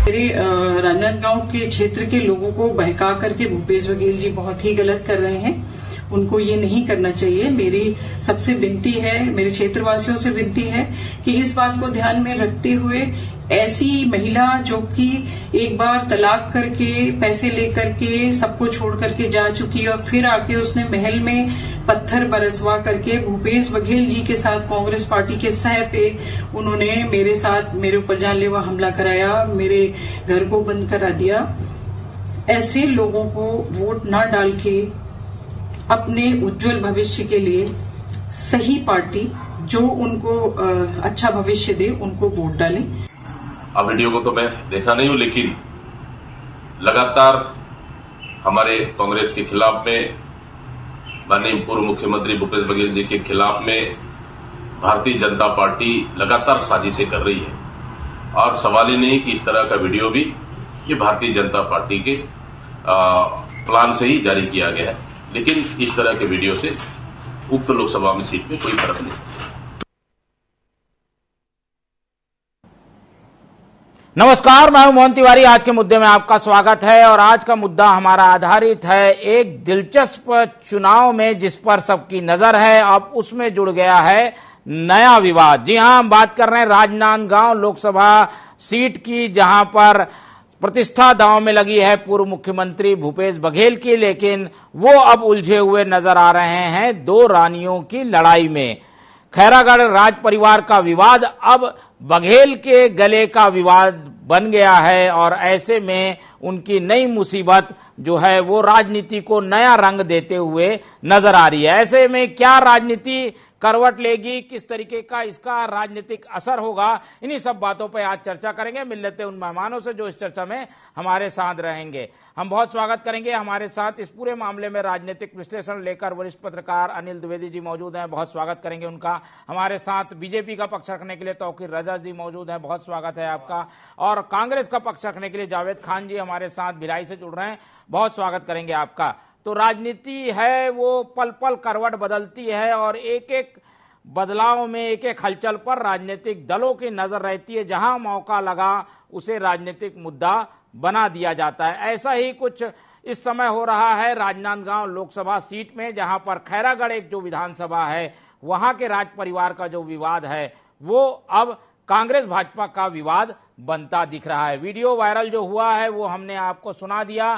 मेरे राजनांदगांव के क्षेत्र के लोगों को बहका करके भूपेश बघेल जी बहुत ही गलत कर रहे हैं। उनको ये नहीं करना चाहिए। मेरी सबसे विनती है, मेरे क्षेत्रवासियों से विनती है कि इस बात को ध्यान में रखते हुए ऐसी महिला जो कि एक बार तलाक करके पैसे लेकर के सबको छोड़ करके जा चुकी और फिर आके उसने महल में पत्थर बरसवा करके भूपेश बघेल जी के साथ कांग्रेस पार्टी के सह पे उन्होंने मेरे ऊपर जानलेवा हमला कराया, मेरे घर को बंद करा दिया। ऐसे लोगों को वोट न डाल के अपने उज्जवल भविष्य के लिए सही पार्टी जो उनको अच्छा भविष्य दे उनको वोट डालें। अब वीडियो को तो मैं देखा नहीं हूं, लेकिन लगातार हमारे कांग्रेस के खिलाफ में, माननीय पूर्व मुख्यमंत्री भूपेश बघेल जी के खिलाफ में भारतीय जनता पार्टी लगातार साजिशें कर रही है। और सवाल ही नहीं कि इस तरह का वीडियो भी ये भारतीय जनता पार्टी के प्लान से ही जारी किया गया है। लेकिन इस तरह के वीडियो से उक्त लोकसभा में सीट में कोई फर्क नहीं। नमस्कार, मैं हूं मोहन तिवारी। आज के मुद्दे में आपका स्वागत है और आज का मुद्दा हमारा आधारित है एक दिलचस्प चुनाव में जिस पर सबकी नजर है। अब उसमें जुड़ गया है नया विवाद। जी हां, हम बात कर रहे हैं राजनांदगांव लोकसभा सीट की, जहां पर प्रतिष्ठा दांव में लगी है पूर्व मुख्यमंत्री भूपेश बघेल की। लेकिन वो अब उलझे हुए नजर आ रहे हैं दो रानियों की लड़ाई में। खैरागढ़ राज परिवार का विवाद अब बघेल के गले का विवाद बन गया है और ऐसे में उनकी नई मुसीबत जो है वो राजनीति को नया रंग देते हुए नजर आ रही है। ऐसे में क्या राजनीति करवट लेगी, किस तरीके का इसका राजनीतिक असर होगा, इन्हीं सब बातों पर आज चर्चा करेंगे। मिल लेते हैं उन मेहमानों से जो इस चर्चा में हमारे साथ रहेंगे। हम बहुत स्वागत करेंगे। हमारे साथ इस पूरे मामले में राजनीतिक विश्लेषण लेकर वरिष्ठ पत्रकार अनिल द्विवेदी जी मौजूद हैं, बहुत स्वागत करेंगे उनका। हमारे साथ बीजेपी का पक्ष रखने के लिए तौकीर रजा जी मौजूद हैं, बहुत स्वागत है आपका। और कांग्रेस का पक्ष रखने के लिए जावेद खान जी हमारे साथ भिलाई से जुड़ रहे हैं, बहुत स्वागत करेंगे आपका। तो राजनीति है वो पल पल करवट बदलती है और एक एक बदलाव में, एक एक हलचल पर राजनीतिक दलों की नजर रहती है। जहां मौका लगा उसे राजनीतिक मुद्दा बना दिया जाता है। ऐसा ही कुछ इस समय हो रहा है राजनांदगांव लोकसभा सीट में, जहां पर खैरागढ़ एक जो विधानसभा है वहां के राज परिवार का जो विवाद है वो अब कांग्रेस भाजपा का विवाद बनता दिख रहा है। वीडियो वायरल जो हुआ है वो हमने आपको सुना दिया।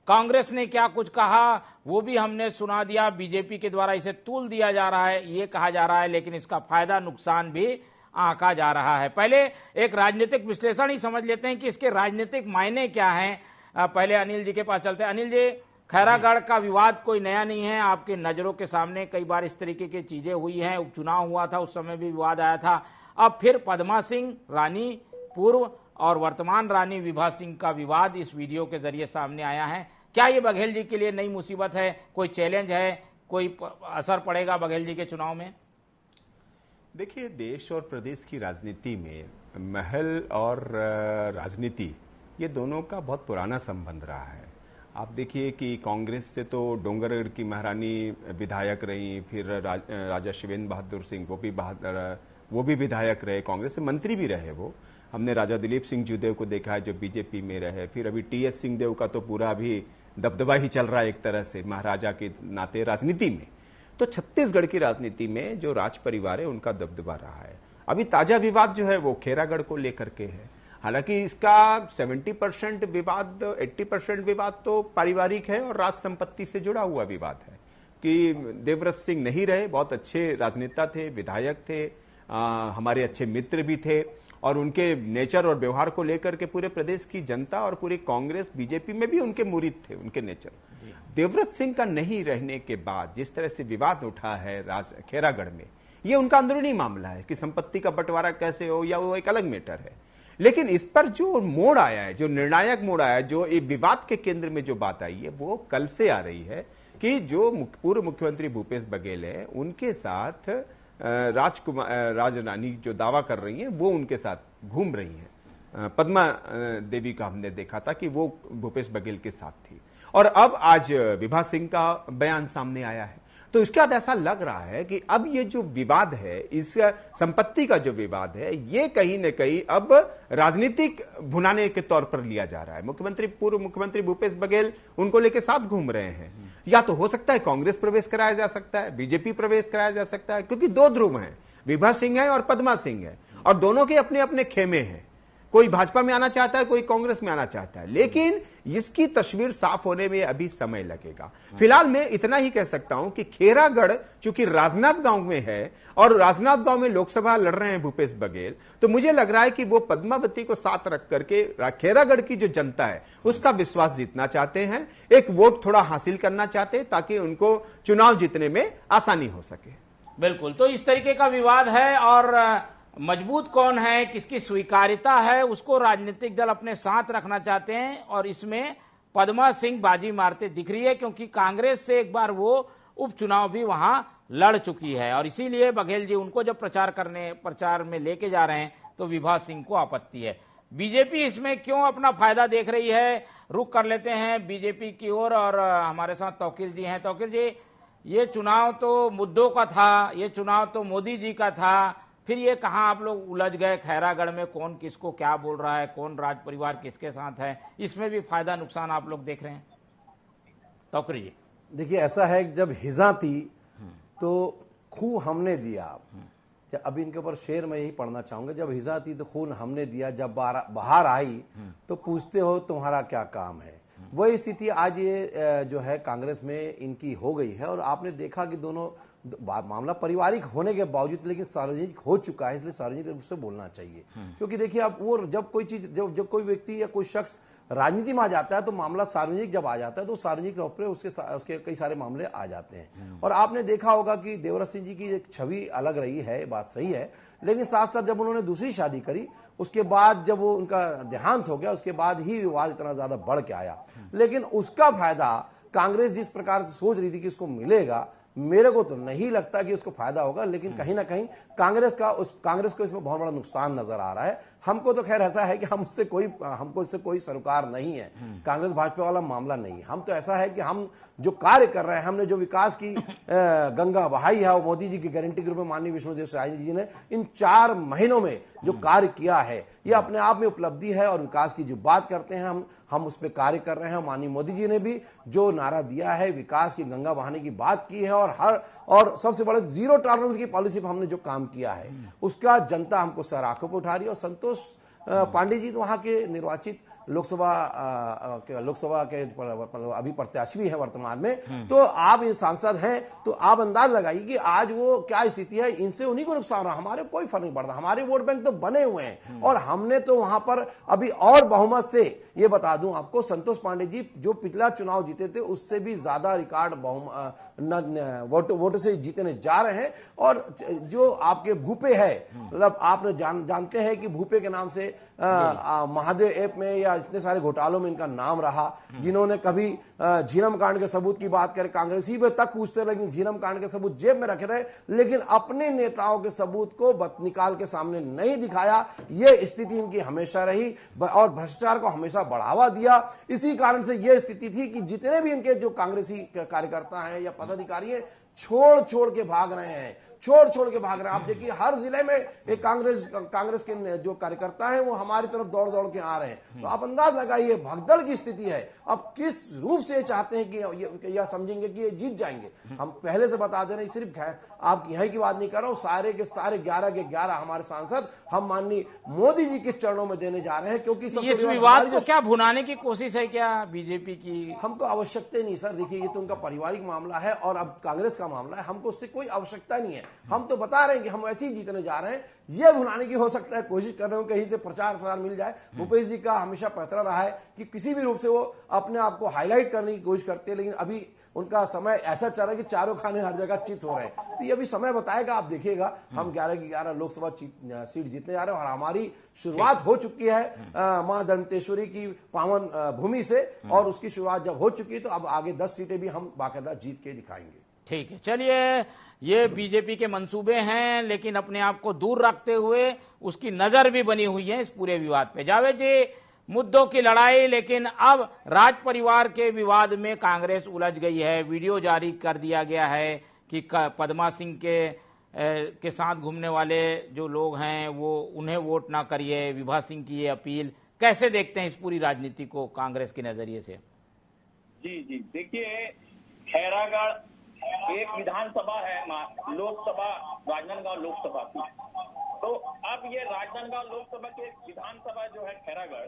कांग्रेस ने क्या कुछ कहा वो भी हमने सुना दिया। बीजेपी के द्वारा इसे तूल दिया जा रहा है, ये कहा जा रहा है, लेकिन इसका फायदा नुकसान भी आंका जा रहा है। पहले एक राजनीतिक विश्लेषण ही समझ लेते हैं कि इसके राजनीतिक मायने क्या हैं। पहले अनिल जी के पास चलते हैं। अनिल जी, खैरागढ़ का विवाद कोई नया नहीं है, आपके नजरों के सामने कई बार इस तरीके की चीजें हुई हैं। उपचुनाव हुआ था, उस समय भी विवाद आया था। अब फिर पद्मा सिंह रानी, पूर्व और वर्तमान रानी विभा सिंह का विवाद इस वीडियो के जरिए सामने आया है। क्या ये बघेल जी के लिए नई मुसीबत है, कोई चैलेंज है, कोई असर पड़ेगा बघेल जी के चुनाव में? देखिए, देश और प्रदेश की राजनीति में महल और राजनीति ये दोनों का बहुत पुराना संबंध रहा है। आप देखिए कि कांग्रेस से तो डोंगरगढ़ की महारानी विधायक रही, फिर राजा शिवेंद्र बहादुर सिंह वो भी विधायक रहे, कांग्रेस से मंत्री भी रहे। वो हमने राजा दिलीप सिंह जूदेव को देखा है जो बीजेपी में रहे। फिर अभी टीएस सिंहदेव का तो पूरा अभी दबदबा ही चल रहा है एक तरह से महाराजा के नाते राजनीति में। तो छत्तीसगढ़ की राजनीति में जो राज परिवार है उनका दबदबा रहा है। अभी ताजा विवाद जो है वो खैरागढ़ को लेकर के है। हालांकि इसका 70% विवाद, 80% विवाद तो पारिवारिक है और राज संपत्ति से जुड़ा हुआ विवाद है कि देवव्रत सिंह नहीं रहे, बहुत अच्छे राजनेता थे, विधायक थे, हमारे अच्छे मित्र भी थे और उनके नेचर और व्यवहार को लेकर के पूरे प्रदेश की जनता और पूरी कांग्रेस बीजेपी में भी उनके मुरीद थे, उनके नेचर। देवव्रत सिंह का नहीं रहने के बाद जिस तरह से विवाद उठा है खैरागढ़ में, ये उनका अंदरूनी मामला है कि संपत्ति का बंटवारा कैसे हो या वो एक अलग मैटर है। लेकिन इस पर जो मोड़ आया है, जो निर्णायक मोड़ आया है, जो एक विवाद के केंद्र में जो बात आई है वो कल से आ रही है कि जो पूर्व मुख्यमंत्री भूपेश बघेल है उनके साथ राज रानी जो दावा कर रही हैं वो उनके साथ घूम रही हैं। पद्मा देवी का हमने देखा था कि वो भूपेश बघेल के साथ थी और अब आज विभा सिंह का बयान सामने आया है। तो इसके बाद ऐसा लग रहा है कि अब ये जो विवाद है, इस संपत्ति का जो विवाद है, ये कहीं न कहीं अब राजनीतिक भुनाने के तौर पर लिया जा रहा है। पूर्व मुख्यमंत्री भूपेश बघेल उनको लेकर साथ घूम रहे हैं। या तो हो सकता है कांग्रेस प्रवेश कराया जा सकता है, बीजेपी प्रवेश कराया जा सकता है, क्योंकि दो ध्रुव हैं, विभा सिंह है और पद्मा सिंह है, और दोनों के अपने अपने खेमे हैं। कोई भाजपा में आना चाहता है, कोई कांग्रेस में आना चाहता है, लेकिन इसकी तस्वीर साफ होने में अभी समय लगेगा। फिलहाल मैं इतना ही कह सकता हूं कि खेरागढ़ चूंकि राजनांदगांव में है और राजनांदगांव में लोकसभा लड़ रहे हैं भूपेश बघेल, तो मुझे लग रहा है कि वो पद्मावती को साथ रख करके खेरागढ़ की जो जनता है उसका विश्वास जीतना चाहते हैं, एक वोट थोड़ा हासिल करना चाहते हैं ताकि उनको चुनाव जीतने में आसानी हो सके। बिल्कुल, तो इस तरीके का विवाद है और मजबूत कौन है, किसकी स्वीकार्यता है, उसको राजनीतिक दल अपने साथ रखना चाहते हैं। और इसमें पद्मा सिंह बाजी मारते दिख रही है, क्योंकि कांग्रेस से एक बार वो उपचुनाव भी वहां लड़ चुकी है, और इसीलिए बघेल जी उनको जब प्रचार में लेके जा रहे हैं तो विभा सिंह को आपत्ति है। बीजेपी इसमें क्यों अपना फायदा देख रही है, रुख कर लेते हैं बीजेपी की ओर। और हमारे साथ तौकीर जी हैं। तौकीर जी, ये चुनाव तो मुद्दों का था, ये चुनाव तो मोदी जी का था, फिर ये कहां आप लोग उलझ गए? खैरागढ़ में कौन किसको क्या बोल रहा है, कौन राज परिवार किसके साथ है, इसमें भी फायदा नुकसान आप लोग देख रहे हैं? तौकीर जी, देखिए, ऐसा है कि जब हिजा थी तो खून हमने दिया। अभी इनके ऊपर शेर मैं यही पढ़ना चाहूंगा, जब हिजा थी तो खून हमने दिया, जब बाहर आई तो पूछते हो तुम्हारा क्या काम है। वही स्थिति आज ये जो है कांग्रेस में इनकी हो गई है। और आपने देखा कि दोनों मामला पारिवारिक होने के बावजूद लेकिन सार्वजनिक हो चुका है, इसलिए सार्वजनिक रूप से बोलना चाहिए। क्योंकि देखिए, अब वो जब कोई चीज जब कोई व्यक्ति या कोई शख्स राजनीति में आ जाता है तो मामला सार्वजनिक जब आ जाता है तो सार्वजनिक तौर पर उसके कई सारे मामले आ जाते हैं। और आपने देखा होगा कि देवराज सिंह जी की एक छवि अलग रही है, बात सही है, लेकिन साथ साथ जब उन्होंने दूसरी शादी करी उसके बाद जब वो उनका देहांत हो गया उसके बाद ही विवाद इतना ज्यादा बढ़ के आया। लेकिन उसका फायदा कांग्रेस जिस प्रकार से सोच रही थी कि उसको मिलेगा, मेरे को तो नहीं लगता कि उसको फायदा होगा। लेकिन कहीं ना कहीं कांग्रेस को इसमें बहुत बड़ा नुकसान नजर आ रहा है। हमको तो खैर ऐसा है कि हमको इससे कोई सरोकार नहीं है, कांग्रेस भाजपा वाला मामला नहीं है। हम तो ऐसा है कि हम जो कार्य कर रहे हैं, हमने जो विकास की गंगा बहाई है, मोदी जी की गारंटी के रूप में माननीय विष्णुदेव साई जी ने इन 4 महीनों में जो कार्य किया है, ये अपने आप में उपलब्धि है। और विकास की जो बात करते हैं हम उस पर कार्य कर रहे हैं। माननीय मोदी जी ने भी जो नारा दिया है, विकास की गंगा बहाने की बात की है, और सबसे बड़े 0 टॉलरेंस की पॉलिसी पर हमने जो काम किया है उसका जनता हमको सर आंखों पर उठा रही है। और संतोष पांडे जी तो वहां के निर्वाचित लोकसभा के अभी प्रत्याशी भी है वर्तमान में। तो आप ये सांसद हैं तो आप अंदाज लगाइए कि आज वो क्या स्थिति है। इनसे उन्हीं को नुकसान रहा, हमारे कोई फर्क नहीं पड़ता। हमारे वोट बैंक तो बने हुए हैं और हमने तो वहां पर अभी और बहुमत से, ये बता दूं आपको, संतोष पांडे जी जो पिछला चुनाव जीते थे उससे भी ज्यादा रिकॉर्ड वोट से जीतने जा रहे हैं। और जो आपके भूपे है, मतलब आपने जानते हैं कि भूपे के नाम से महादेव ऐप में या इतने सारे घोटालों में इनका नाम रहा, जिन्होंने कभी झीरम कांड के सबूत की बात करें, कांग्रेसी पे तक पूछते, लेकिन झीरम कांड के सबूत जेब में रखे रहे, लेकिन अपने नेताओं के सबूत को निकाल के सामने नहीं दिखाया। यह स्थिति इनकी हमेशा रही और भ्रष्टाचार को हमेशा बढ़ावा दिया। इसी कारण से यह स्थिति थी कि जितने भी इनके जो कांग्रेसी कार्यकर्ता हैं या पदाधिकारी हैं, छोड़ के भाग रहे हैं, छोड़ के भाग रहे हैं। आप देखिए, हर जिले में एक कांग्रेस के जो कार्यकर्ता हैं वो हमारी तरफ दौड़ के आ रहे हैं। तो आप अंदाज लगाइए, भगदड़ की स्थिति है। अब किस रूप से चाहते हैं कि यह समझेंगे कि ये जीत जाएंगे। हम पहले से बता दे रहे हैं, सिर्फ आप यहीं की बात नहीं कर रहा हूं, सारे के सारे 11 के 11 हमारे सांसद हम माननीय मोदी जी के चरणों में देने जा रहे हैं। क्योंकि इस विवाद को क्या भुनाने की कोशिश है क्या बीजेपी की? हमको आवश्यकता नहीं सर। देखिए, ये तो उनका पारिवारिक मामला है और अब कांग्रेस का मामला है, हमको उससे कोई आवश्यकता नहीं है। हम तो बता रहे हैं कि हम ऐसे ही जीतने जा रहे हैं। यह भुनाने की हो सकता है कोशिश कर रहे हो, कहीं से प्रचार मिल जाए। भूपेश जी का हमेशा पैतरा रहा है कि किसी भी रूप से वो अपने आप को हाईलाइट करने की कोशिश करते हैं, लेकिन अभी उनका समय ऐसा चल रहा है कि चारों खाने हर जगह चित हो रहे हैं। तो ये अभी समय बताएगा, आप देखिएगा। हम 11 की 11 लोकसभा सीट जीतने जा रहे हैं और हमारी शुरुआत हो चुकी है मां दंतेश्वरी की पावन भूमि से, और उसकी शुरुआत जब हो चुकी है तो अब आगे 10 सीटें भी हम बाकायदा जीत के दिखाएंगे। ठीक है, चलिए, ये बीजेपी के मंसूबे हैं, लेकिन अपने आप को दूर रखते हुए उसकी नजर भी बनी हुई है इस पूरे विवाद पे। जावेद जी, मुद्दों की लड़ाई, लेकिन अब राज परिवार के विवाद में कांग्रेस उलझ गई है। वीडियो जारी कर दिया गया है कि पद्मा सिंह के साथ घूमने वाले जो लोग हैं वो उन्हें वोट ना करिए, विभा सिंह की ये अपील, कैसे देखते हैं इस पूरी राजनीति को कांग्रेस के नजरिए से? जी जी, देखिए खैरागढ़ एक विधानसभा है, लोकसभा राजनांदगांव लोकसभा की। तो अब ये राजनांदगांव लोकसभा की एक विधानसभा जो है खैरागढ़,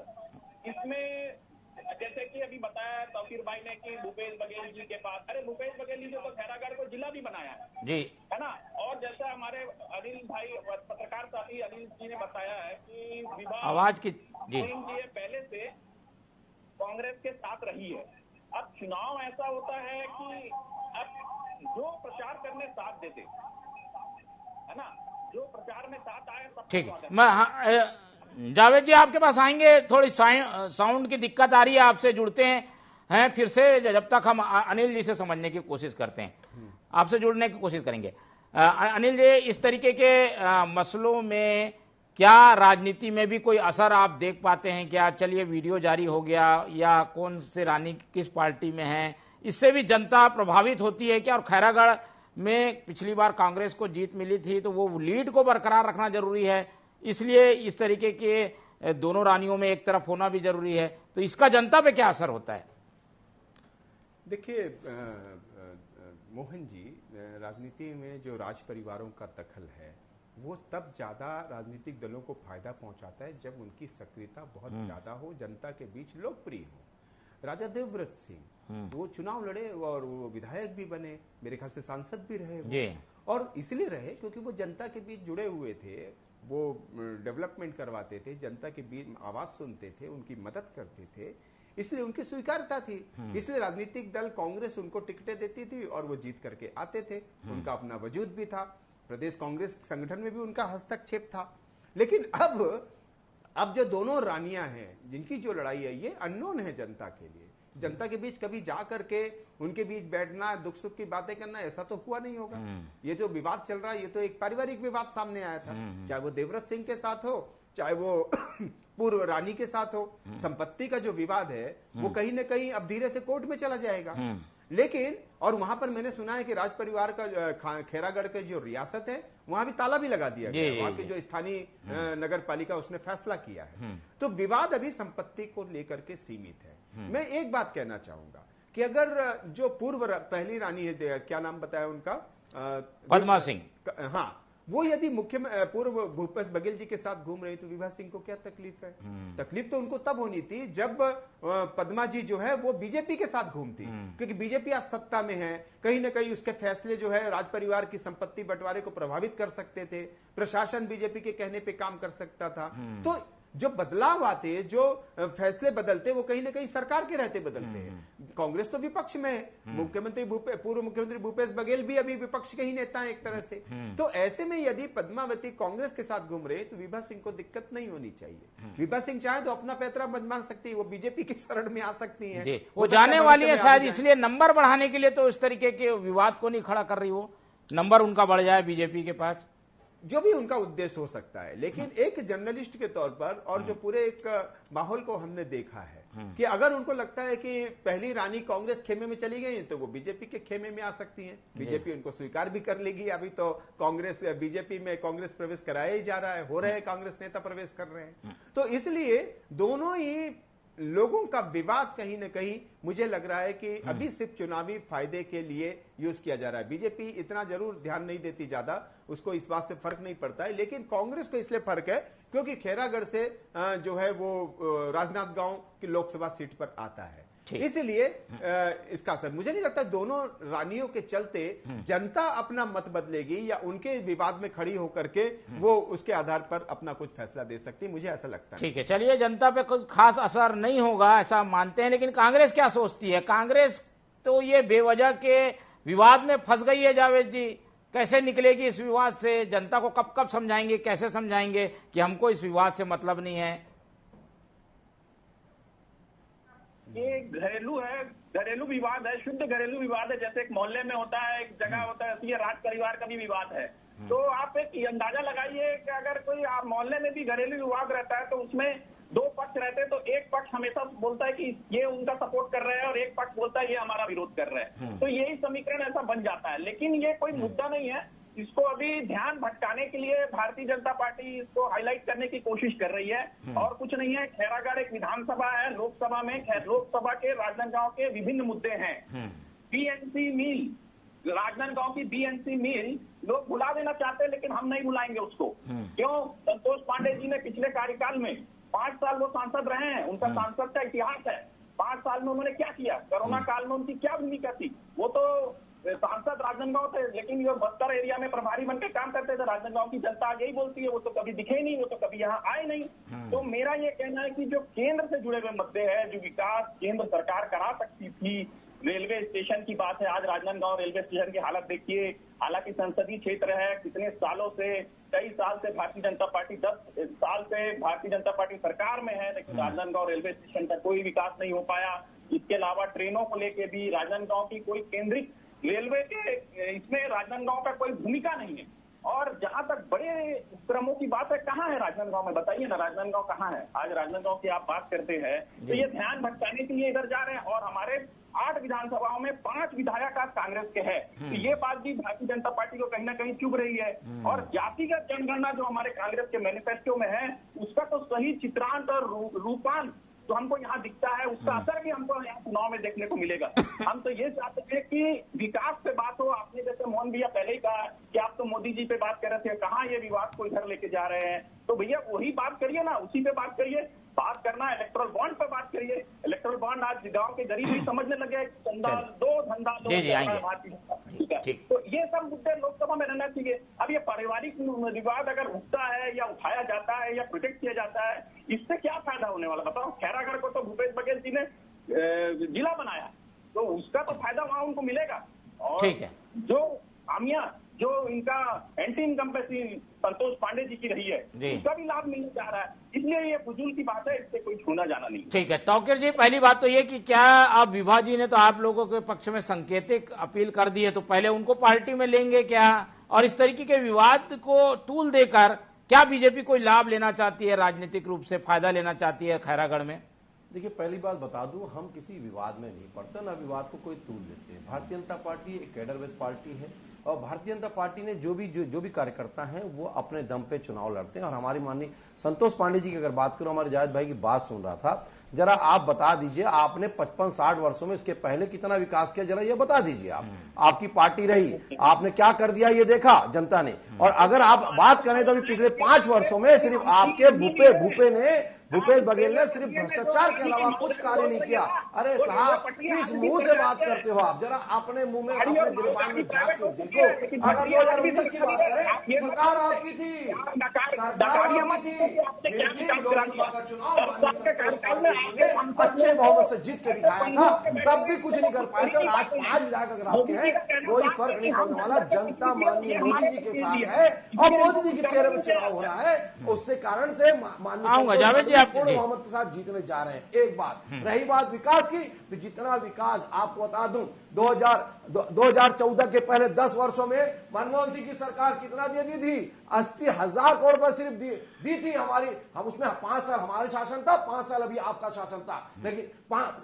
इसमें जैसे कि अभी बताया तौकीर भाई ने कि भूपेश बघेल जी के पास, अरे भूपेश बघेल जी ने तो खैरागढ़ को जिला भी बनाया जी, है ना। और जैसा हमारे अनिल भाई पत्रकार साथी अनिल जी ने बताया है कि विभाग आवाज की जी पहले से कांग्रेस के साथ रही है। अब चुनाव ऐसा होता है कि अब जो प्रचार करने साथ देते है ना, जो प्रचार में साथ आए सब ठीक है। मैं जावेद जी आपके पास आएंगे, थोड़ी साउंड की दिक्कत आ रही है, आपसे जुड़ते हैं फिर से, जब तक हम अनिल जी से समझने की कोशिश करते हैं, आपसे जुड़ने की कोशिश करेंगे। अनिल जी, इस तरीके के मसलों में क्या राजनीति में भी कोई असर आप देख पाते हैं क्या? चलिए वीडियो जारी हो गया या कौन से रानी किस पार्टी में है, इससे भी जनता प्रभावित होती है क्या? और खैरागढ़ में पिछली बार कांग्रेस को जीत मिली थी तो वो लीड को बरकरार रखना जरूरी है, इसलिए इस तरीके के दोनों रानियों में एक तरफ होना भी जरूरी है, तो इसका जनता पे क्या असर होता है? देखिए मोहन जी, राजनीति में जो राज परिवारों का दखल है वो तब ज्यादा राजनीतिक दलों को फायदा पहुंचाता है जब उनकी सक्रियता बहुत ज्यादा हो, जनता के बीच लोकप्रिय हो। राजा देवव्रत सिंह वो चुनाव लड़े और वो विधायक भी बने, मेरे ख्याल से सांसद भी रहे वो। और इसलिए रहे क्योंकि वो जनता के बीच जुड़े हुए थे, वो डेवलपमेंट करवाते थे, जनता के बीच आवाज सुनते थे, उनकी मदद करते थे, इसलिए उनकी स्वीकारता थी। इसलिए राजनीतिक दल कांग्रेस उनको टिकटें देती थी और वो जीत करके आते थे। उनका अपना वजूद भी था, प्रदेश कांग्रेस संगठन में भी उनका हस्तक्षेप था। लेकिन अब जो दोनों रानियां हैं जिनकी जो लड़ाई है ये अननोन है जनता के लिए। जनता के बीच कभी जा करके उनके बीच बैठना, दुख सुख की बातें करना, ऐसा तो हुआ नहीं होगा। ये जो विवाद चल रहा है ये तो एक पारिवारिक विवाद सामने आया था, चाहे वो देवव्रत सिंह के साथ हो, चाहे वो पूर्व रानी के साथ हो। संपत्ति का जो विवाद है वो कहीं ना कहीं अब धीरे से कोर्ट में चला जाएगा। लेकिन और वहां पर मैंने सुना है कि राज परिवार का खैरागढ़ के जो रियासत है वहां भी ताला भी लगा दिया गया, वहां की जो स्थानीय नगर पालिका उसने फैसला किया है। तो विवाद अभी संपत्ति को लेकर के सीमित है। मैं एक बात कहना चाहूंगा कि अगर जो पूर्व पहली रानी है, क्या नाम बताया उनका, पद्मा सिंह, हाँ, वो यदि पूर्व भूपेश बघेल जी के साथ घूम रही तो विभा सिंह को क्या तकलीफ है? तकलीफ तो उनको तब होनी थी जब पद्मा जी जो है वो बीजेपी के साथ घूमती, क्योंकि बीजेपी आज सत्ता में है, कहीं ना कहीं उसके फैसले जो है राज परिवार की संपत्ति बंटवारे को प्रभावित कर सकते थे, प्रशासन बीजेपी के कहने पे काम कर सकता था। तो जो बदलाव आते, जो फैसले बदलते, वो कहीं ना कहीं सरकार के रहते बदलते हैं। कांग्रेस तो विपक्ष में है, पूर्व मुख्यमंत्री भूपेश बघेल भी अभी विपक्ष के ही नेता हैं एक तरह से। तो ऐसे में यदि पद्मावती कांग्रेस के साथ घूम रहे तो विभा सिंह को दिक्कत नहीं होनी चाहिए। विभा सिंह चाहे तो अपना पैतरा बन सकती है, वो बीजेपी की शरण में आ सकती है, वो जाने वाली है शायद, इसलिए नंबर बढ़ाने के लिए तो इस तरीके के विवाद को नहीं खड़ा कर रही, वो नंबर उनका बढ़ जाए बीजेपी के पास, जो भी उनका उद्देश्य हो सकता है। लेकिन एक जर्नलिस्ट के तौर पर और जो पूरे एक माहौल को हमने देखा है कि अगर उनको लगता है कि पहली रानी कांग्रेस खेमे में चली गई तो वो बीजेपी के खेमे में आ सकती हैं, बीजेपी उनको स्वीकार भी कर लेगी। अभी तो कांग्रेस बीजेपी में कांग्रेस प्रवेश कराया ही जा रहा है, हो रहे हैं, कांग्रेस नेता प्रवेश कर रहे हैं। तो इसलिए दोनों ही लोगों का विवाद कहीं ना कहीं मुझे लग रहा है कि अभी सिर्फ चुनावी फायदे के लिए यूज किया जा रहा है। बीजेपी इतना जरूर ध्यान नहीं देती, ज्यादा उसको इस बात से फर्क नहीं पड़ता है, लेकिन कांग्रेस को इसलिए फर्क है क्योंकि खैरागढ़ से जो है वो राजनांदगांव की लोकसभा सीट पर आता है, इसलिए इसका असर मुझे नहीं लगता। दोनों रानियों के चलते जनता अपना मत बदलेगी या उनके विवाद में खड़ी होकर के वो उसके आधार पर अपना कुछ फैसला दे सकती है, मुझे ऐसा लगता है। ठीक है, चलिए, जनता पे कुछ खास असर नहीं होगा ऐसा मानते हैं, लेकिन कांग्रेस क्या सोचती है? कांग्रेस तो ये बेवजह के विवाद में फंस गई है। जावेद जी, कैसे निकलेगी इस विवाद से? जनता को कब कब समझाएंगे, कैसे समझाएंगे कि हमको इस विवाद से मतलब नहीं है? ये घरेलू है, घरेलू विवाद है, शुद्ध घरेलू विवाद है। जैसे एक मोहल्ले में होता है, एक जगह होता है, ये राज परिवार का भी विवाद है। तो आप एक अंदाजा लगाइए कि अगर कोई आप मोहल्ले में भी घरेलू विवाद रहता है तो उसमें दो पक्ष पक्ष रहते हैं तो एक पक्ष हमेशा बोलता है कि ये उनका सपोर्ट कर रहा है और एक पक्ष बोलता है ये हमारा विरोध कर रहा है। तो यही समीकरण ऐसा बन जाता है, लेकिन ये कोई मुद्दा नहीं है। इसको अभी ध्यान भटकाने के लिए भारतीय जनता पार्टी इसको हाईलाइट करने की कोशिश कर रही है और कुछ नहीं है। खैरागढ़ एक विधानसभा है, लोकसभा में लोकसभा के राजनांदगांव के विभिन्न मुद्दे हैं। बीएनसी मिल, राजनांदगांव की बीएनसी मिल लोग भुला देना चाहते हैं, लेकिन हम नहीं भुलाएंगे उसको। क्यों? संतोष पांडे जी ने पिछले कार्यकाल में 5 साल वो सांसद रहे हैं, उनका सांसद का इतिहास है। 5 साल में उन्होंने क्या किया, कोरोना काल में उनकी क्या भूमिका थी। वो तो सांसद राजनांदगांव थे, लेकिन ये बस्तर एरिया में प्रभारी बनकर काम करते थे। राजनांदगांव की जनता यही बोलती है, वो तो कभी दिखे नहीं, वो तो कभी यहाँ आए नहीं। तो मेरा ये कहना है कि जो केंद्र से जुड़े हुए मुद्दे हैं, जो विकास केंद्र सरकार करा सकती थी, रेलवे स्टेशन की बात है। आज राजनांदगांव रेलवे स्टेशन की हालत देखिए। हालांकि संसदीय क्षेत्र है, कितने सालों से, कई साल से भारतीय जनता पार्टी 10 साल से भारतीय जनता पार्टी सरकार में है, लेकिन राजनांदगांव रेलवे स्टेशन का कोई विकास नहीं हो पाया। इसके अलावा ट्रेनों को लेके भी राजनांदगांव की कोई केंद्रित रेलवे के इसमें राजनांदगांव का कोई भूमिका नहीं है। और जहां तक बड़े उपक्रमों की बात है, कहाँ है राजनांदगांव में, बताइए ना, राजनांदगांव कहाँ है? आज राजनांदगांव की आप बात करते हैं तो ये ध्यान भटकाने के लिए इधर जा रहे हैं। और हमारे 8 विधानसभाओं में 5 विधायक आज कांग्रेस के हैं। तो ये बात भी भारतीय जनता पार्टी को कहीं ना कहीं चुभ रही है। और जातिगत जनगणना जो हमारे कांग्रेस के मैनिफेस्टो में है, उसका तो सही चित्रांत और रूपांत तो हमको यहाँ दिखता है, उसका असर भी हमको यहाँ चुनाव में देखने को मिलेगा। हम तो ये चाहते हैं कि विकास पे बात हो। आपने जैसे मोहन भैया पहले ही कहा कि आप तो मोदी जी पे बात कर रहे थे, कहाँ ये विवाद को इधर लेके जा रहे हैं। तो भैया वही बात करिए ना, उसी पे बात करिए। बात करना इलेक्ट्रल बॉन्ड पे बात करिए। इलेक्ट्रल बॉन्ड आज गांव के गरीब भी समझने लगे, धंधा दो धंधा दो। तो ये सब मुद्दे लोकसभा में रहना चाहिए। अब ये पारिवारिक विवाद अगर उठता है या उठाया जाता है या प्रोटेक्ट किया जाता है, इससे क्या फायदा होने वाला बताओ? खैरागढ़ को तो भूपेश बघेल जी ने जिला बनाया, तो उसका तो फायदा वहां उनको मिलेगा। और जो खामियां जो इनका एंटी इनकम्पेसी संतोष पांडे जी की रही है, उसका भी लाभ मिलने जा रहा है। इसलिए ये फजूल की बात है, इससे कोई छूना जाना नहीं। ठीक है तौकीर जी, पहली बात तो ये कि क्या अब विभा जी ने तो आप लोगों के पक्ष में संकेतिक अपील कर दी है, तो पहले उनको पार्टी में लेंगे क्या? और इस तरीके के विवाद को तूल देकर क्या बीजेपी कोई लाभ लेना चाहती है, राजनीतिक रूप से फायदा लेना चाहती है खैरागढ़ में? देखिए, पहली बात बता दूं, हम किसी विवाद में नहीं पड़ते, ना विवाद को कोई तूल देते हैं। भारतीय जनता पार्टी एक कैडर बेस्ड पार्टी है और भारतीय जनता पार्टी ने जो भी कार्यकर्ता हैं वो अपने दम पे चुनाव लड़ते हैं। और हमारी माननीय संतोष पांडे जी की अगर बात करूं, हमारे जायद भाई की बात सुन रहा था, जरा आप बता दीजिए आपने 55-60 वर्षों में इसके पहले कितना विकास किया, जरा ये बता दीजिए। आपकी पार्टी रही, आपने क्या कर दिया ये देखा जनता ने। और अगर आप बात करें तो अभी पिछले 5 वर्षों में सिर्फ आपके भूपेश बघेल ने सिर्फ भ्रष्टाचार के अलावा कुछ कार्य नहीं किया। अरे साहब, किस मुंह से बात करते हो आप? जरा अपने मुंह में, अपने गिरबान में झांक के देखो। अगर 2019 की बात करें, सरकार आपकी थी, फिर भी लोकसभा का चुनाव अच्छे बहुमत से जीत के दिखाया था, तब भी कुछ नहीं कर पाए थे। और आज 5 विधायक अगर आपके हैं, कोई फर्क नहीं पड़ने वाला। जनता माननीय मोदी जी के साथ है और मोदी जी के चेहरे पर चुनाव हो रहा है, उससे कारण से माननीय पूर्ण मोहम्मद के साथ जीतने जा रहे हैं। एक बात रही बात विकास की, तो जितना विकास आपको बता दूं, 2014 के पहले 10 वर्षों में मनमोहन सिंह की सरकार कितना दे दी थी? 80,000 करोड़ रुपए सिर्फ दी थी हमारी। हम उसमें 5 साल हमारा शासन था, 5 साल अभी आपका शासन था, लेकिन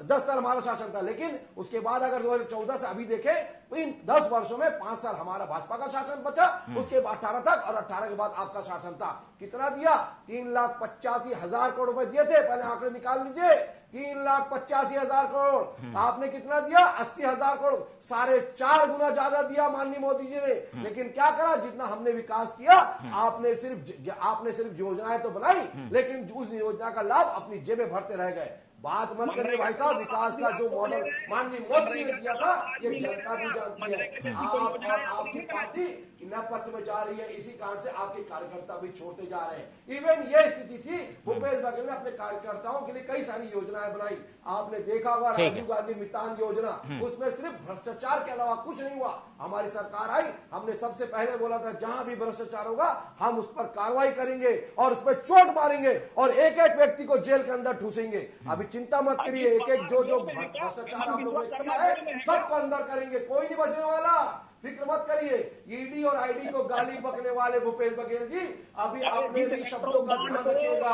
10 साल हमारा शासन था। लेकिन उसके बाद अगर 2014 से अभी देखें, इन 10 वर्षों में 5 साल हमारा भाजपा का शासन बचा, उसके बाद 18 तक, और 18 के बाद आपका शासन था। कितना दिया? 3,85,000 करोड़ रुपए दिए थे। पहले आंकड़े निकाल लीजिए, 3,85,000 करोड़। आपने कितना दिया? 80,000 करोड़। 4.5 गुना ज्यादा दिया माननीय मोदी जी ने। लेकिन क्या करा? जितना हमने विकास किया, आपने सिर्फ योजनाएं तो बनाई, लेकिन उस योजना का लाभ अपनी जेबें भरते रह गए। बात मत करिए भाई साहब, विकास का जो मॉडल माननीय मोदी ने दिया था, ये जनता भी जानती है। आप और आपकी पार्टी किनापत्र में जा रही है, इसी कारण से आपके कार्यकर्ता भी छोड़ते जा रहे हैं। इवन ये स्थिति थी, भूपेश बघेल ने अपने कार्यकर्ताओं के लिए कई सारी योजनाएं बनाई। आपने देखा होगा राजीव गांधी मितान योजना, उसमें सिर्फ भ्रष्टाचार के अलावा कुछ नहीं हुआ। हमारी सरकार आई, हमने सबसे पहले बोला था जहां भी भ्रष्टाचार होगा हम उस पर कार्रवाई करेंगे और उस पर चोट मारेंगे और एक एक व्यक्ति को जेल के अंदर ठूसेंगे। अभी चिंता मत करिए, एक एक जो भ्रष्टाचार आप लोगों ने किया है सबको अंदर करेंगे, कोई नहीं बचने वाला। फिक्र मत करिए। ईडी और आईडी को गाली बकने वाले भूपेश बघेल जी अभी अपने भी शब्दों का ध्यान रखिएगा।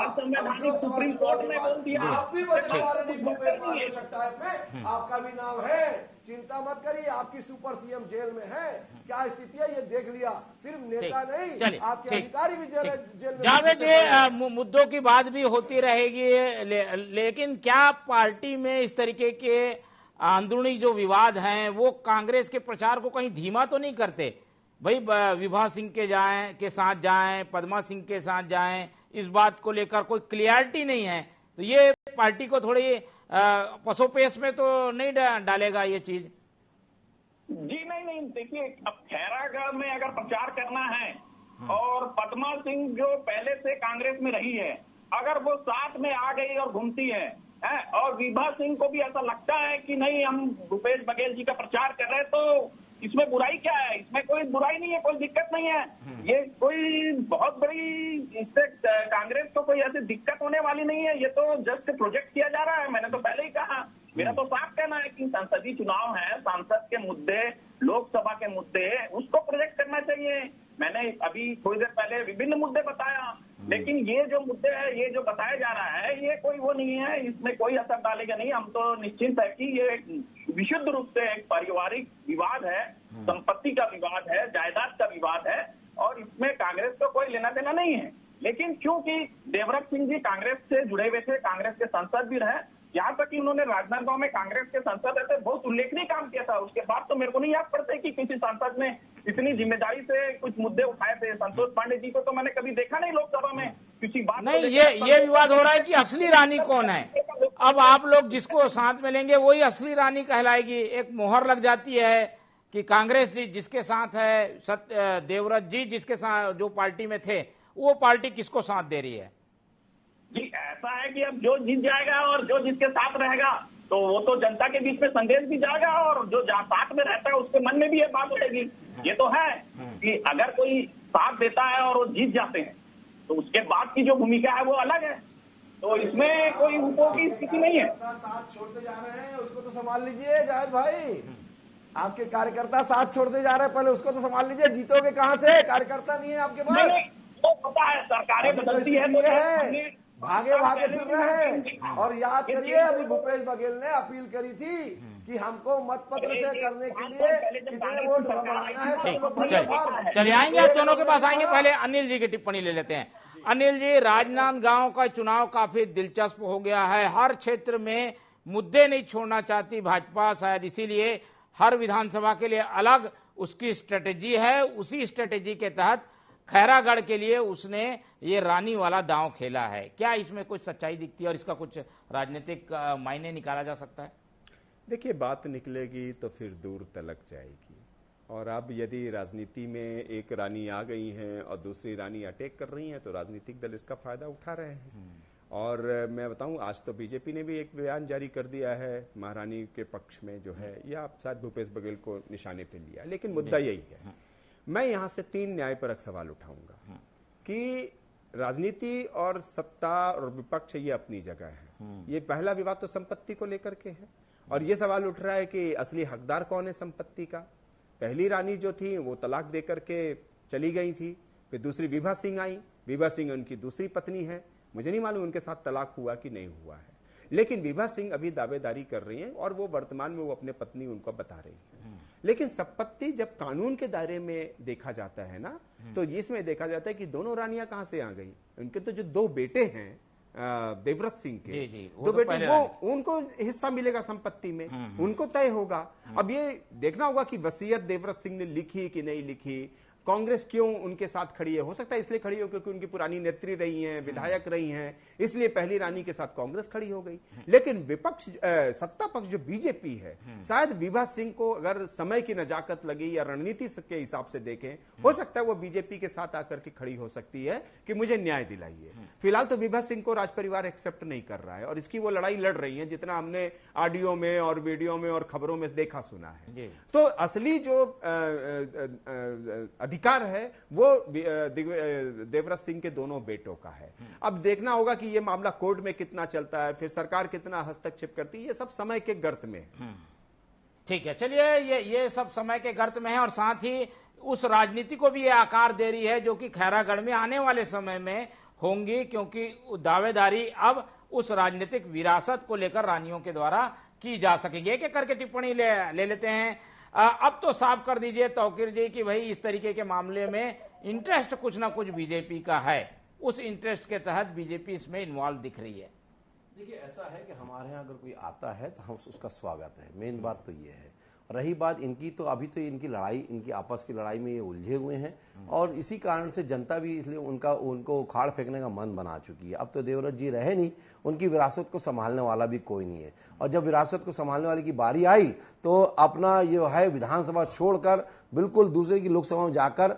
सुप्रीम कोर्ट ने बोल दिया, आप भी बचने वाले नहीं भूपेश महादेव टाइप में, आपका भी नाम है, चिंता मत करिए। आपकी सुपर सीएम जेल में है, क्या स्थिति है ये देख लिया। सिर्फ नेता नहीं, आपके अधिकारी भी जेल में। जावेद जी, मुद्दों की बात भी होती रहेगी, लेकिन क्या पार्टी में इस तरीके के अंदरूनी जो विवाद हैं वो कांग्रेस के प्रचार को कहीं धीमा तो नहीं करते? भाई विभा सिंह के साथ जाएं, पद्मा सिंह के साथ जाएं, इस बात को लेकर कोई क्लियरिटी नहीं है, तो ये पार्टी को थोड़ी पसोपेश में तो नहीं डालेगा ये चीज? जी नहीं, देखिए अब खैरागढ़ में अगर प्रचार करना है और पद्मा सिंह जो पहले से कांग्रेस में रही है, अगर वो साथ में आ गई और घूमती है और विभा सिंह को भी ऐसा लगता है कि नहीं हम भूपेश बघेल जी का प्रचार कर रहे हैं, तो इसमें बुराई क्या है? इसमें कोई बुराई नहीं है, कोई दिक्कत नहीं है। ये कोई बहुत बड़ी इससे कांग्रेस को कोई ऐसी दिक्कत होने वाली नहीं है। ये तो जस्ट प्रोजेक्ट किया जा रहा है। मैंने तो पहले ही कहा, मेरा तो साफ कहना है कि संसदीय चुनाव है, सांसद के मुद्दे, लोकसभा के मुद्दे, उसको प्रोजेक्ट करना चाहिए। मैंने अभी थोड़ी देर पहले विभिन्न मुद्दे बताया, लेकिन ये जो मुद्दे है, ये जो बताया जा रहा है, ये कोई वो नहीं है, इसमें कोई असर डालेगा नहीं। हम तो निश्चिंत है कि ये विशुद्ध रूप से एक पारिवारिक विवाद है, संपत्ति का विवाद है, जायदाद का विवाद है, और इसमें कांग्रेस को कोई लेना देना नहीं है। लेकिन क्योंकि देवव्रत सिंह जी कांग्रेस से जुड़े हुए थे, कांग्रेस के सांसद भी रहे, यहाँ तक कि उन्होंने राजनांदगांव में कांग्रेस के सांसद रहते बहुत उल्लेखनीय काम किया था। उसके बाद तो मेरे को नहीं याद पड़ता कि किसी सांसद ने इतनी जिम्मेदारी से कुछ मुद्दे उठाए थे। संतोष पांडे जी को तो मैंने कभी देखा नहीं लोकसभा में किसी बात नहीं। ये विवाद हो रहा है कि असली रानी कौन है। अब आप लोग जिसको साथ में लेंगे वही असली रानी कहलाएगी। एक मोहर लग जाती है कि कांग्रेस जी जिसके साथ है, देवव्रत जी जिसके साथ जो पार्टी में थे, वो पार्टी किसको साथ दे रही है? जी ऐसा है कि अब जो जीत जाएगा और जो जिसके साथ रहेगा, तो वो तो जनता के बीच में संदेश भी जाएगा, और जो साथ में रहता है उसके मन में भी ये बात उठेगी। ये तो है कि अगर कोई साथ देता है और वो जीत जाते हैं, तो उसके बाद की जो भूमिका है वो अलग है। तो इसमें कोई ऊपर की स्थिति नहीं है। साथ छोड़ते जा रहे हैं, उसको तो संभाल लीजिए जावेद भाई। आपके कार्यकर्ता साथ छोड़ते जा रहे हैं, पहले उसको तो संभाल लीजिए। जीतोगे कहाँ से? कार्यकर्ता नहीं है आपके पास। तो पता है सरकारें बदलती है, तो भागे फिर रहे हैं। और याद करिए, अभी भूपेश बघेल ने अपील करी थी कि हमको मतपत्र से करने के लिए कितने वोट बढ़ाना है, सब लोग चलिए आएंगे, आप दोनों के पास आएंगे। पहले अनिल जी की टिप्पणी ले लेते हैं। अनिल जी, राजनांदगांव का चुनाव काफी दिलचस्प हो गया है। हर क्षेत्र में मुद्दे नहीं छोड़ना चाहती भाजपा, शायद इसीलिए हर विधानसभा के लिए अलग उसकी स्ट्रेटेजी है। उसी स्ट्रेटेजी के तहत खैरागढ़ के लिए उसने ये रानी वाला दांव खेला है। क्या इसमें कुछ सच्चाई दिखती है और इसका कुछ राजनीतिक मायने निकाला जा सकता है? देखिए, बात निकलेगी तो फिर दूर तलक जाएगी। और अब यदि राजनीति में एक रानी आ गई हैं और दूसरी रानी अटैक कर रही हैं, तो राजनीतिक दल इसका फायदा उठा रहे हैं। और मैं बताऊं, आज तो बीजेपी ने भी एक बयान जारी कर दिया है महारानी के पक्ष में जो है, या शायद भूपेश बघेल को निशाने पे लिया। लेकिन मुद्दा यही है, मैं यहां से 3 न्यायपरक सवाल उठाऊंगा कि राजनीति और सत्ता और विपक्ष ये अपनी जगह है। ये पहला विवाद तो संपत्ति को लेकर के है, और ये सवाल उठ रहा है कि असली हकदार कौन है संपत्ति का। पहली रानी जो थी वो तलाक दे करके चली गई थी, फिर दूसरी विभा सिंह आई। विभा सिंह उनकी दूसरी पत्नी है, मुझे नहीं मालूम उनके साथ तलाक हुआ कि नहीं हुआ है, लेकिन विभा सिंह अभी दावेदारी कर रही हैं और वो वर्तमान में वो अपने पत्नी उनको बता रही है। लेकिन संपत्ति जब कानून के दायरे में देखा जाता है ना, तो इसमें देखा जाता है कि दोनों रानियां कहां से आ गई। उनके तो जो 2 बेटे हैं देवव्रत सिंह के, 2 बेटे, वो उनको हिस्सा मिलेगा संपत्ति में, उनको तय होगा। अब ये देखना होगा कि वसीयत देवव्रत सिंह ने लिखी कि नहीं लिखी, कांग्रेस क्यों उनके साथ खड़ी है। हो सकता है इसलिए खड़ी हो क्योंकि उनकी पुरानी नेत्री रही हैं, विधायक रही हैं, इसलिए पहली रानी के साथ कांग्रेस खड़ी हो गई। लेकिन विपक्ष सत्ता पक्ष जो बीजेपी है, शायद विभा सिंह को अगर समय की नजाकत लगी या रणनीति के हिसाब से देखें, हो सकता है वो बीजेपी के साथ आकर के खड़ी हो सकती है कि मुझे न्याय दिलाइए। फिलहाल तो विभा सिंह को राज परिवार एक्सेप्ट नहीं कर रहा है, और इसकी वो लड़ाई लड़ रही है जितना हमने ऑडियो में और वीडियो में और खबरों में देखा सुना है। तो असली जो अधिकार है वो देवव्रत सिंह के दोनों बेटों का है। अब देखना होगा कि ये मामला कोर्ट में कितना चलता है, फिर सरकार कितना हस्तक्षेप करती है, ये सब समय के गर्त में। ठीक है, चलिए ये सब समय के गर्त में है और साथ ही उस राजनीति को भी ये आकार दे रही है जो कि खैरागढ़ में आने वाले समय में होंगी, क्योंकि दावेदारी अब उस राजनीतिक विरासत को लेकर रानियों के द्वारा की जा सकेगी। एक एक करके टिप्पणी ले लेते हैं। अब तो साफ कर दीजिए तौकीर जी कि भाई इस तरीके के मामले में इंटरेस्ट कुछ ना कुछ बीजेपी का है, उस इंटरेस्ट के तहत बीजेपी इसमें इन्वॉल्व दिख रही है। देखिए, ऐसा है कि हमारे यहाँ अगर कोई आता है तो हम उसका स्वागत है, मेन बात तो ये है। रही बात इनकी, तो अभी तो इनकी लड़ाई, इनकी आपस की लड़ाई में ये उलझे हुए हैं और इसी कारण से जनता भी इसलिए उनको उखाड़ फेंकने का मन बना चुकी है। अब तो देवव्रत जी रहे नहीं, उनकी विरासत को संभालने वाला भी कोई नहीं है और जब विरासत को संभालने वाले की बारी आई तो अपना ये है विधानसभा छोड़कर बिल्कुल दूसरे की लोकसभा में जाकर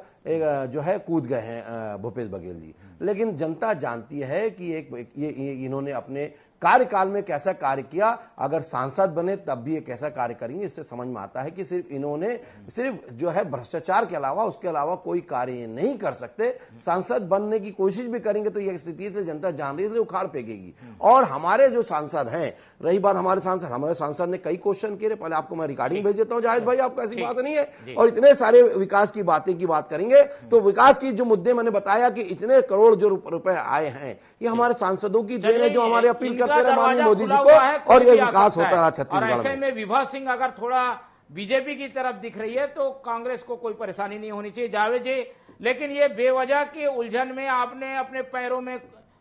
जो है कूद गए हैं भूपेश बघेल जी। लेकिन जनता जानती है कि ये इन्होंने अपने कार्यकाल में कैसा कार्य किया, अगर सांसद बने तब भी ये कैसा कार्य करेंगे। इससे समझ में आता है कि सिर्फ इन्होंने सिर्फ जो है भ्रष्टाचार के अलावा उसके अलावा कोई कार्य नहीं कर सकते। सांसद बनने की कोशिश भी करेंगे तो यह स्थिति है, जनता जान रही है, उखाड़ फेंकेगी। और हमारे जो सांसद हैं, रही बात हमारे सांसद ने कई क्वेश्चन किए, पहले आपको मैं रिकॉर्डिंग भेज देता हूं जाहिद भाई, आपको ऐसी बात नहीं है। और इतने सारे विकास की बातें की बात करेंगे तो विकास की जो मुद्दे मैंने बताया कि इतने करोड़ जो रुपए आए हैं ये हमारे सांसदों की देन है जो हमारे अपील करते रहे माननीय मोदी जी को, और ये विकास होता रहा छत्तीसगढ़ ऐसे में विभा सिंह अगर थोड़ा बीजेपी की तरफ दिख रही है तो कांग्रेस को कोई परेशानी नहीं होनी चाहिए। जावेद जी, लेकिन ये बेवजह की उलझन में आपने अपने पैरों में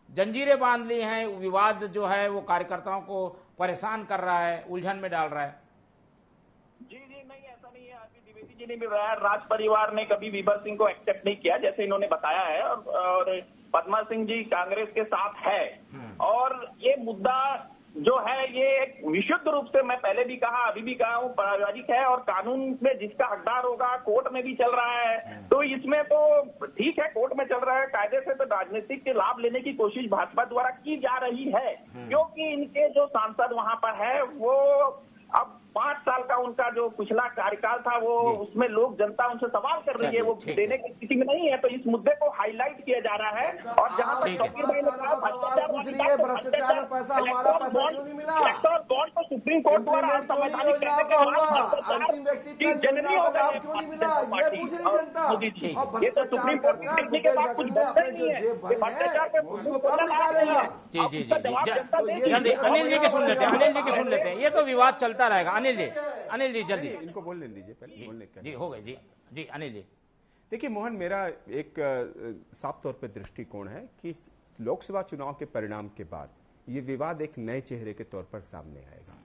जंजीरें बांध ली हैं, विवाद जो है वो कार्यकर्ताओं को परेशान कर रहा है, उलझन में डाल रहा है। जी नहीं, ऐसा नहीं है। आरपी द्विवेदी जी ने भी बताया, राज परिवार ने कभी विभा सिंह को एक्सेप्ट नहीं किया जैसे इन्होंने बताया है, और पद्मा सिंह जी कांग्रेस के साथ है। और ये मुद्दा जो है ये विशुद्ध रूप से, मैं पहले भी कहा अभी भी कहा हूँ, पारिवारिक है और कानून में जिसका हकदार होगा कोर्ट में भी चल रहा है। तो इसमें तो ठीक है, कोर्ट में चल रहा है कायदे से, तो राजनीतिक के लाभ लेने की कोशिश भाजपा द्वारा की जा रही है, क्योंकि इनके जो सांसद वहां पर है वो अब 5 साल का उनका जो पिछला कार्यकाल था वो उसमें लोग जनता उनसे सवाल कर रही है, वो देने की स्थिति में नहीं है। तो इस मुद्दे को हाईलाइट किया जा रहा है। और जहां तक तौकीर भाई ने कहा भ्रष्टाचार में पैसा, हमारा पैसा क्यों नहीं मिला, इलेक्टोरल बॉन्ड को सुप्रीम कोर्ट द्वारा संवैधानिक करने के बाद अंतिम व्यक्ति का जननी हो लाभ क्यों नहीं मिला, ये पूछ रही जनता। और ये तो सुप्रीम कोर्ट की देखने के बाद कुछ बोलते ही नहीं है, भ्रष्टाचार पे उसको कब निकालेगा। जी अनिल जी के सुन लेते हैं, ये तो विवाद चलता रहेगा। अनिल जी जल्दी इनको बोलने दीजिए, पहले बोलने का जी हो गए। जी अनिल जी, देखिए मोहन, मेरा एक साफ तौर पे दृष्टिकोण है कि लोकसभा चुनाव के परिणाम के बाद ये विवाद एक नए चेहरे के तौर पर सामने आएगा।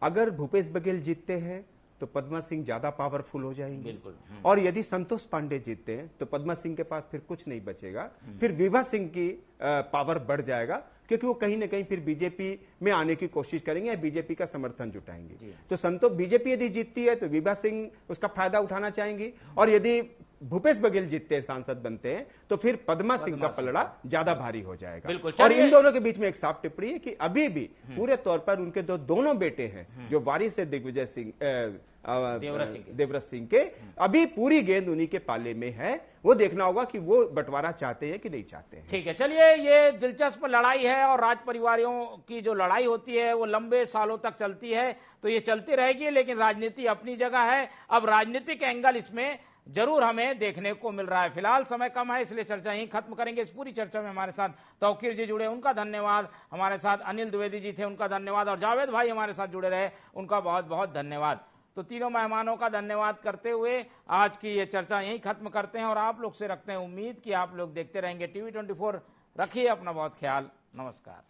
अगर भूपेश बघेल जीतते हैं तो पद्मा सिंह ज्यादा पावरफुल हो जाएंगे, बिल्कुल। और यदि संतोष पांडे जीतते हैं तो पद्मा सिंह के पास फिर कुछ नहीं बचेगा, फिर विभा सिंह की पावर बढ़ जाएगा, क्योंकि वो कहीं ना कहीं फिर बीजेपी में आने की कोशिश करेंगे या बीजेपी का समर्थन जुटाएंगे। तो बीजेपी यदि जीतती है तो विभा सिंह उसका फायदा उठाना चाहेंगी, और यदि भूपेश बघेल जीतते हैं, सांसद बनते हैं, तो फिर पद्मा सिंह का पलड़ा ज्यादा भारी हो जाएगा। और इन दोनों के बीच में एक साफ टिप्पणी है कि अभी भी पूरे तौर पर उनके दोनों बेटे हैं जो वारिस है दिग्विजय सिंह, देवव्रत सिंह के, अभी पूरी गेंद उन्हीं के पाले में है। वो देखना होगा कि वो बंटवारा चाहते हैं कि नहीं चाहते हैं। ठीक है, चलिए, ये दिलचस्प लड़ाई है और राज परिवारों की जो लड़ाई होती है वो लंबे सालों तक चलती है, तो ये चलती रहेगी। लेकिन राजनीति अपनी जगह है, अब राजनीतिक एंगल इसमें जरूर हमें देखने को मिल रहा है। फिलहाल समय कम है, इसलिए चर्चा यहीं खत्म करेंगे। इस पूरी चर्चा में हमारे साथ तौकीर जी जुड़े, उनका धन्यवाद। हमारे साथ अनिल द्विवेदी जी थे, उनका धन्यवाद। और जावेद भाई हमारे साथ जुड़े रहे, उनका बहुत बहुत धन्यवाद। तो तीनों मेहमानों का धन्यवाद करते हुए आज की ये चर्चा यहीं खत्म करते हैं और आप लोग से रखते हैं उम्मीद कि आप लोग देखते रहेंगे TV24। रखिए अपना बहुत ख्याल। नमस्कार।